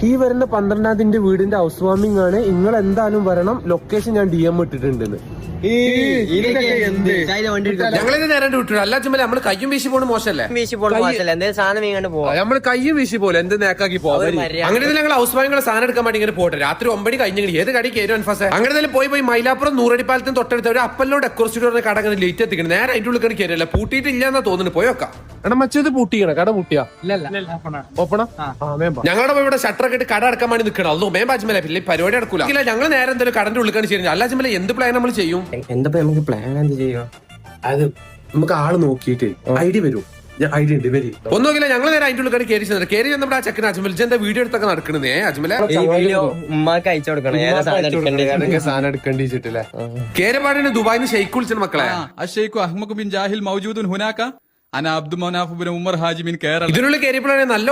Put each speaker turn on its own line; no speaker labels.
ഈ വരുന്ന 12-ാം തീയതി വീടിന്റെ ഹൗസ് വാമിംഗ് ആണ്. നിങ്ങൾ എന്തായാലും വരണം. ലൊക്കേഷൻ ഞാൻ DM ഇട്ടിട്ടുണ്ടെന്ന്.
ഞങ്ങളിത് നേരെ വിട്ടു. അല്ല ചുമല നമ്മള് കയ്യും വീശി പോണ മോശമല്ലേ? നമ്മള് കയ്യും വീശി പോലെ എന്ത് നേക്കാക്കി പോകാം. അങ്ങനെ ഞങ്ങൾ ഹൗസ് വാമിംഗ് സാധനം എടുക്കാൻ വേണ്ടി ഇങ്ങനെ പോട്ടെ. രാത്രി 9 കഴിഞ്ഞെങ്കിൽ ഏത് കടി കയറും അൻഫാസെ. അങ്ങനെ പോയി മൈലാപ്പുറം നൂറടിപ്പാലത്തിന് തൊട്ടടുത്ത് ഒരു അപ്പല്ലോ ഡെക്കോർ സ്റ്റുഡിയോ കട അങ്ങനെ ലേറ്റ് എത്തിക്കണം. നേരെ അതിന്റെ ഉള്ളിൽ കയറിയല്ല. പൂട്ടിയിട്ടില്ല എന്നാ തോന്നുന്നു. പോയോക്കാം. എടാ മച്ചത് പൂട്ടിയാണ്. കട പൂട്ടിയാ ഓപ്പണ. ഞങ്ങളുടെ ഇവിടെ ഷട്ടറൊക്കെ ഇട്ട് കട അടക്കാൻ വേണ്ടി നിൽക്കണം. അതൊന്നും മേം ബാജ്മല പിന്നെ പരിപാടി നടക്കൂല. ഞങ്ങൾ നേരെ എന്തെങ്കിലും കടന്റെ ഉള്ളിൽ ചെയ്യുന്നത്. അല്ല ചുമല എന്ത് പ്ലാൻ നമ്മൾ ചെയ്യും?
എന്താ നമുക്ക് പ്ലാൻ എന്ത് ചെയ്യും? അത് നമുക്ക് ആള് നോക്കിയിട്ട് ഐഡിയ വരും. ഐഡിയ ഉണ്ട് വരും.
ഒന്നുമില്ല. ഞങ്ങൾ നേരെ അതിന്റെ ഉള്ളിൽ കയറി കയറി നമ്മുടെ ആ ചെക്കൻ അജ്മൽ എന്താ വീഡിയോ എടുത്തൊക്കെ നടക്കണേ. അജ്മല സാധനം എടുക്കേണ്ടിച്ചിട്ടില്ലേ? കേരപാടിന് ദുബായിന്ന് ഷെയ്ഖ് വിളിച്ച മക്കളെ.
അഷെയ്ഖു അഹ്മദ് ബിൻ ജാഹിൽ മൗജൂദുൻ ഹുനാക അന അബ്ദു മനാഫ് ബിൻ ഉമർ ഹാജി ബിൻ കേരള.
ഇതിനുള്ളിൽ കയറിയപ്പോഴാണ് നല്ല